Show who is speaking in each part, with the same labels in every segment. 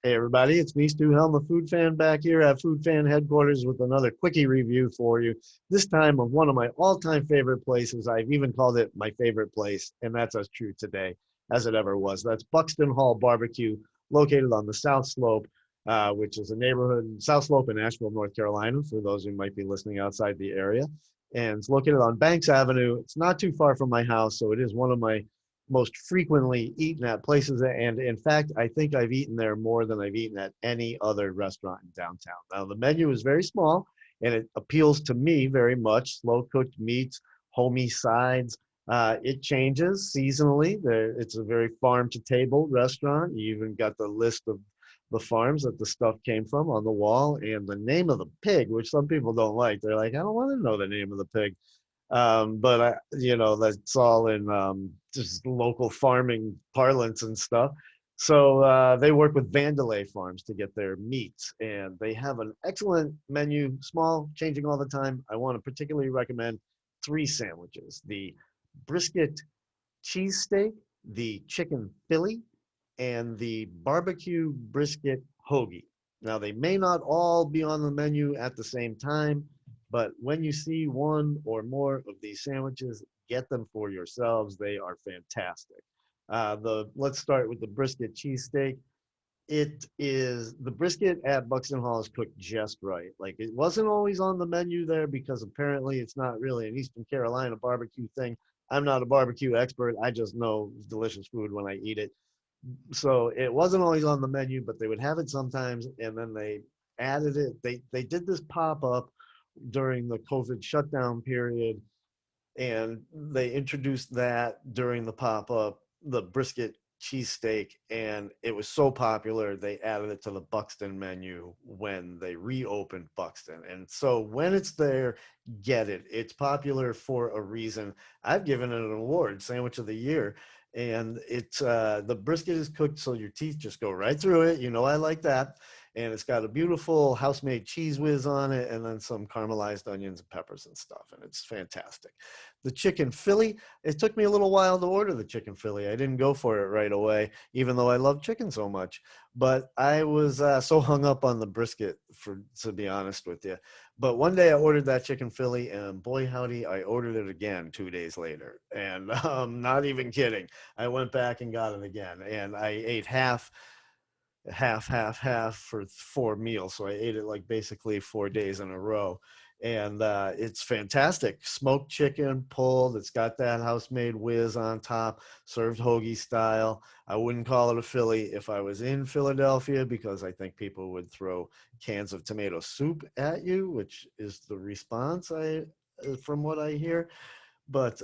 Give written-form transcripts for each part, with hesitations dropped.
Speaker 1: Hey everybody, it's me, Stu Helm, the Food Fan, back here at Food Fan headquarters with another quickie review for you. This time of one of my all-time favorite places. I've even called it my favorite place, and that's as true today as it ever was. That's Buxton Hall Barbecue, located on the South Slope, which is a neighborhood, South Slope in Asheville, North Carolina, for those who might be listening outside the area. And it's located on Banks Avenue. It's not too far from my house, so it is one of my most frequently eaten at places. And in fact, I think I've eaten there more than I've eaten at any other restaurant in downtown. Now, the menu is very small and it appeals to me very much. Slow cooked meats, homey sides. It changes seasonally. It's a very farm to table restaurant. You even got the list of the farms that the stuff came from on the wall and the name of the pig, which some people don't like. They're like, I don't want to know the name of the pig. But that's all in just local farming parlance and stuff. So they work with Vandelay Farms to get their meats, and they have an excellent menu, small, changing all the time. I want to particularly recommend three sandwiches: the brisket cheesesteak, the chicken Philly, and the barbecue brisket hoagie. Now, they may not all be on the menu at the same time, but when you see one or more of these sandwiches, get them for yourselves. They are fantastic. Let's start with the brisket cheesesteak. It is the brisket at Buxton Hall is cooked just right. Like, it wasn't always on the menu there because apparently it's not really an Eastern Carolina barbecue thing. I'm not a barbecue expert. I just know it's delicious food when I eat it. So it wasn't always on the menu, but they would have it sometimes, and then they added it. They did this pop up during the COVID shutdown period, and they introduced that during the pop up, the brisket cheesesteak, and it was so popular they added it to the Buxton menu when they reopened Buxton. And so when it's there, get it. It's popular for a reason. I've given it an award, Sandwich of the Year. And it's the brisket is cooked so your teeth just go right through it. You know, I like that. And it's got a beautiful house-made cheese whiz on it, and then some caramelized onions and peppers and stuff, and it's fantastic. The chicken Philly, it took me a little while to order the chicken Philly. I didn't go for it right away, even though I love chicken so much. But I was so hung up on the brisket, to be honest with you. But one day I ordered that chicken Philly, and boy howdy, I ordered it again 2 days later. And not even kidding. I went back and got it again, and I ate half for 4 meals. So I ate it like basically 4 days in a row. And it's fantastic. Smoked chicken, pulled. It's got that house-made whiz on top, served hoagie style. I wouldn't call it a Philly if I was in Philadelphia, because I think people would throw cans of tomato soup at you, which is the response from what I hear. But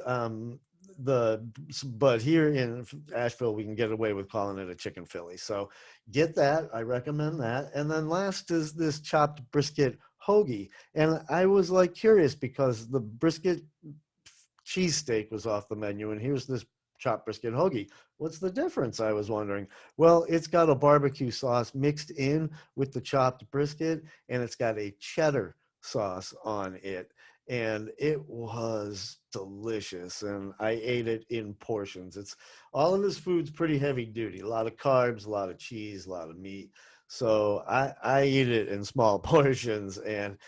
Speaker 1: the but here in Asheville, we can get away with calling it a chicken Philly. So get that. I recommend that. And then last is this chopped brisket hoagie. And I was like curious because the brisket cheesesteak was off the menu, and here's this chopped brisket hoagie. What's the difference? I was wondering. Well, it's got a barbecue sauce mixed in with the chopped brisket, and it's got a cheddar sauce on it, and it was delicious, and I ate it in portions. It's all of this food's pretty heavy duty, a lot of carbs, a lot of cheese, a lot of meat. So I eat it in small portions, and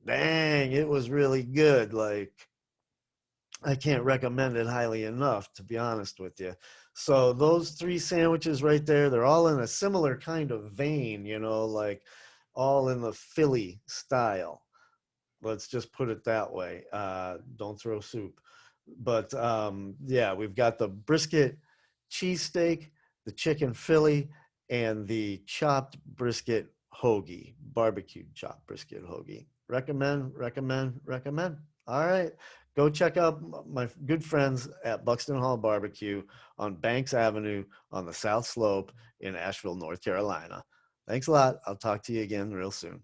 Speaker 1: dang, it was really good. Like, I can't recommend it highly enough, to be honest with you. So those three sandwiches right there, they're all in a similar kind of vein, like all in the Philly style. Let's just put it that way. Don't throw soup. But yeah, we've got the brisket cheesesteak, the chicken Philly, and the chopped brisket hoagie, barbecued chopped brisket hoagie. Recommend, recommend, recommend. All right. Go check out my good friends at Buxton Hall Barbecue on Banks Avenue on the South Slope in Asheville, North Carolina. Thanks a lot. I'll talk to you again real soon.